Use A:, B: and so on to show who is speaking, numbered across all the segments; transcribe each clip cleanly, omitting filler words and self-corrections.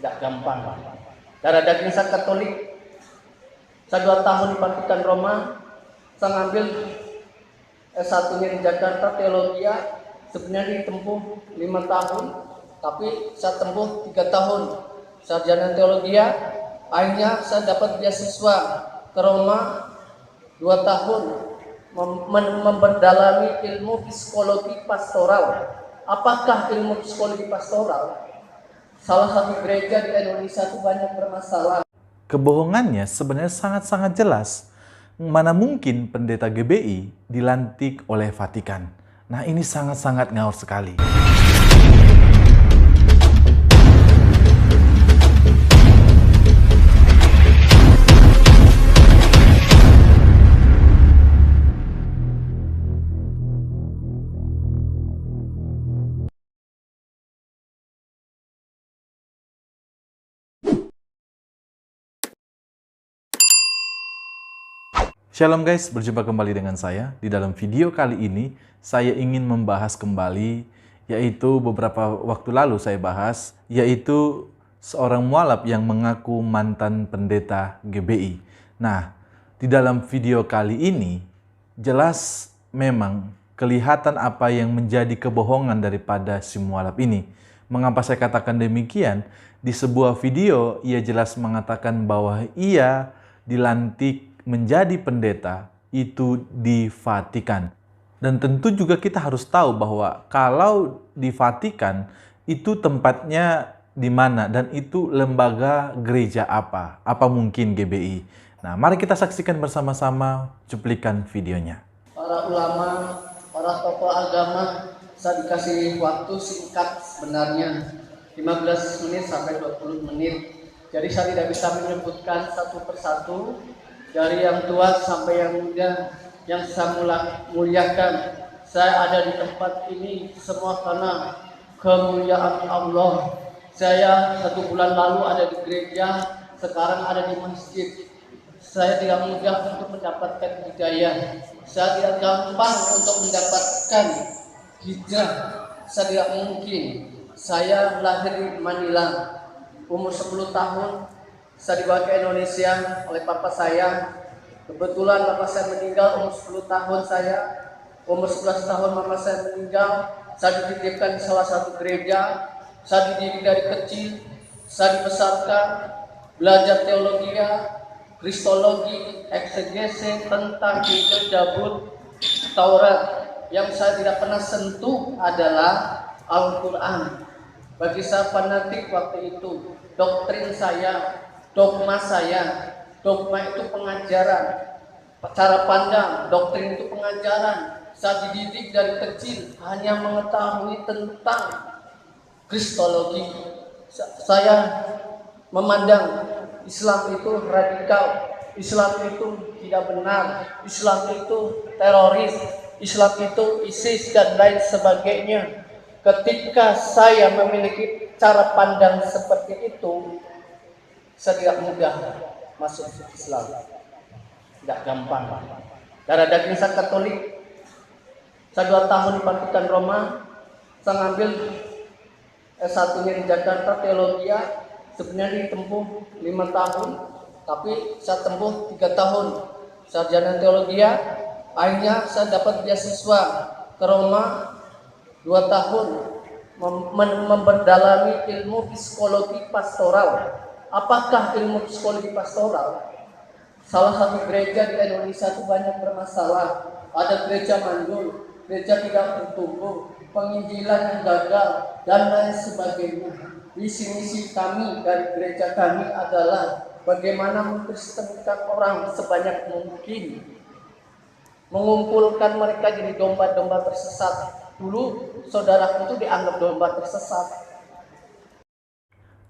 A: Tidak gampang. Darah daging saya Katolik. Saya 2 tahun di Vatikan Roma. Saya ngambil S1-nya di Jakarta, teologi. Sebenarnya ditempuh 5 tahun, tapi saya tempuh 3 tahun sarjana teologi. Akhirnya saya dapat beasiswa ke Roma 2 tahun memperdalami ilmu psikologi pastoral. Apakah ilmu psikologi pastoral? Salah satu gereja di Indonesia itu banyak bermasalah.
B: Kebohongannya sebenarnya sangat-sangat jelas. Mana mungkin pendeta GBI dilantik oleh Vatikan? Nah, ini sangat-sangat ngawur sekali. Shalom guys, berjumpa kembali dengan saya. Di dalam video kali ini, saya ingin membahas kembali, yaitu beberapa waktu lalu saya bahas, yaitu seorang mualaf yang mengaku mantan pendeta GBI. Nah, di dalam video kali ini, jelas memang kelihatan apa yang menjadi kebohongan daripada si mualaf ini. Mengapa saya katakan demikian? Di sebuah video, ia jelas mengatakan bahwa ia dilantik menjadi pendeta itu di Vatikan. Dan tentu juga kita harus tahu bahwa kalau di Vatikan itu tempatnya di mana dan itu lembaga gereja apa? Apa mungkin GBI? Nah, mari kita saksikan bersama-sama cuplikan videonya.
A: Para ulama, para tokoh agama, saya dikasih waktu singkat sebenarnya 15 menit sampai 20 menit. Jadi saya tidak bisa menyebutkan satu persatu dari yang tua sampai yang muda yang saya muliakan. Saya ada di tempat ini semua karena kemuliaan Allah. Saya 1 bulan lalu ada di gereja, sekarang ada di masjid. Saya tidak mudah untuk mendapatkan hidayah. Saya tidak gampang untuk mendapatkan hijrah. Saya tidak mungkin. Saya lahir di Manila, umur 10 tahun. Saya dibawa ke Indonesia oleh papa saya. Kebetulan papa saya meninggal umur 10 tahun saya. Umur 11 tahun mama saya meninggal. Saya dititipkan di salah satu gereja. Saya dididik dari kecil. Saya dibesarkan belajar teologi, kristologi, eksegese tentang Injil, Zabur, Taurat. Yang saya tidak pernah sentuh adalah Al-Quran. Bagi saya fanatik waktu itu. Doktrin saya, dogma saya. Dogma itu pengajaran, cara pandang. Doktrin itu pengajaran. Saya dididik dari kecil hanya mengetahui tentang kristologi. Saya memandang Islam itu radikal, Islam itu tidak benar, Islam itu teroris, Islam itu ISIS dan lain sebagainya. Ketika saya memiliki cara pandang seperti itu, saya tidak mudah masuk Islam. Tidak gampang. Darah daging saya Katolik. Saya 2 tahun di Vatikan Roma. Saya ngambil S1-nya di Jakarta, teologi. Sebenarnya ditempuh 5 tahun, tapi saya tempuh 3 tahun sarjana teologi. Akhirnya saya dapat beasiswa ke Roma 2 tahun memperdalami ilmu psikologi pastoral. Apakah ilmu psikologi pastoral? Salah satu gereja di Indonesia itu banyak bermasalah. Ada gereja mandul, gereja tidak bertumbuh, penginjilan yang gagal, dan lain sebagainya. Misi-misi kami dari gereja kami adalah bagaimana mengkristenkan orang sebanyak mungkin, mengumpulkan mereka jadi domba-domba tersesat. Dulu saudaraku itu dianggap domba tersesat.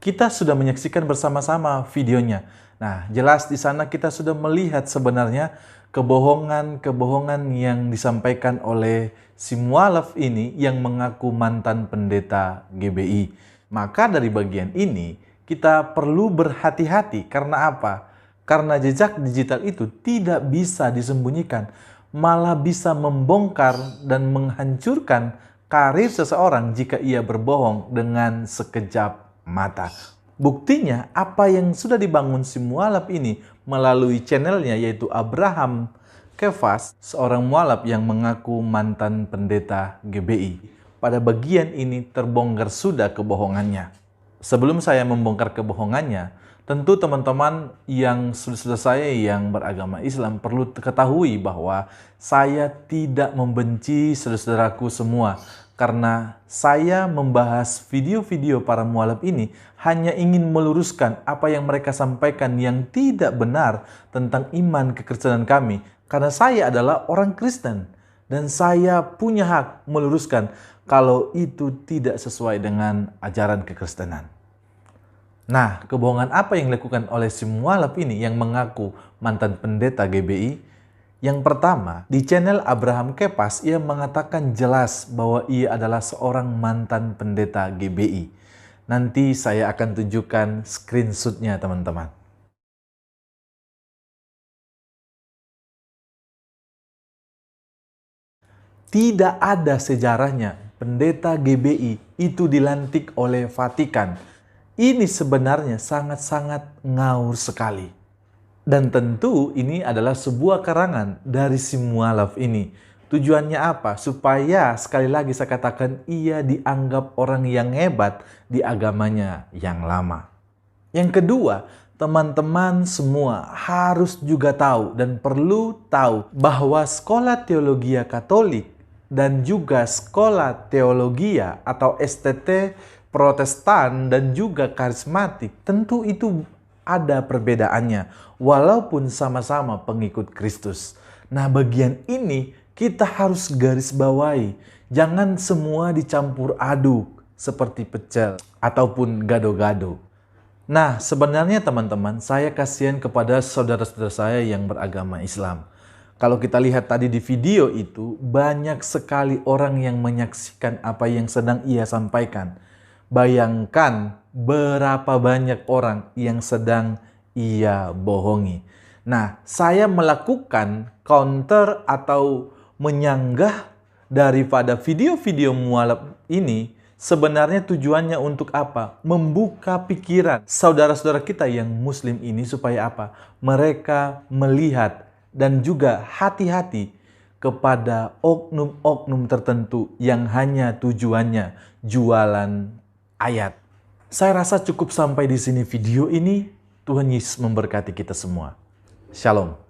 B: Kita sudah menyaksikan bersama-sama videonya. Nah, jelas di sana kita sudah melihat sebenarnya kebohongan-kebohongan yang disampaikan oleh si mualaf ini yang mengaku mantan pendeta GBI. Maka dari bagian ini kita perlu berhati-hati. Karena apa? Karena jejak digital itu tidak bisa disembunyikan, malah bisa membongkar dan menghancurkan karir seseorang jika ia berbohong dengan sekejap mata. Buktinya apa yang sudah dibangun si mualaf ini melalui channelnya, yaitu Abraham Kefas, seorang mualaf yang mengaku mantan pendeta GBI. Pada bagian ini terbongkar sudah kebohongannya. Sebelum saya membongkar kebohongannya, tentu teman-teman yang saudara saya yang beragama Islam perlu ketahui bahwa saya tidak membenci saudara-saudaraku semua, karena saya membahas video-video para mualaf ini hanya ingin meluruskan apa yang mereka sampaikan yang tidak benar tentang iman kekristenan kami. Karena saya adalah orang Kristen dan saya punya hak meluruskan kalau itu tidak sesuai dengan ajaran kekristenan. Nah, kebohongan apa yang dilakukan oleh si mualaf ini yang mengaku mantan pendeta GBI? Yang pertama, di channel Abraham Kefas, ia mengatakan jelas bahwa ia adalah seorang mantan pendeta GBI. Nanti saya akan tunjukkan screenshotnya, teman-teman. Tidak ada sejarahnya pendeta GBI itu dilantik oleh Vatikan. Ini sebenarnya sangat-sangat ngawur sekali. Dan tentu ini adalah sebuah karangan dari si mualaf ini. Tujuannya apa? Supaya sekali lagi saya katakan ia dianggap orang yang hebat di agamanya yang lama. Yang kedua, teman-teman semua harus juga tahu dan perlu tahu bahwa sekolah teologi Katolik dan juga sekolah teologia atau STT Protestan dan juga karismatik tentu itu ada perbedaannya walaupun sama-sama pengikut Kristus. Nah, bagian ini kita harus garis bawahi. Jangan semua dicampur aduk seperti pecel ataupun gado-gado. Nah, sebenarnya teman-teman, saya kasihan kepada saudara-saudara saya yang beragama Islam. Kalau kita lihat tadi di video itu, banyak sekali orang yang menyaksikan apa yang sedang ia sampaikan. Bayangkan berapa banyak orang yang sedang ia bohongi. Nah, saya melakukan counter atau menyanggah daripada video-video mualaf ini. Sebenarnya tujuannya untuk apa? Membuka pikiran saudara-saudara kita yang muslim ini supaya apa? Mereka melihat dan juga hati-hati kepada oknum-oknum tertentu yang hanya tujuannya jualan ayat. Saya rasa cukup sampai di sini video ini. Tuhan Yesus memberkati kita semua. Shalom.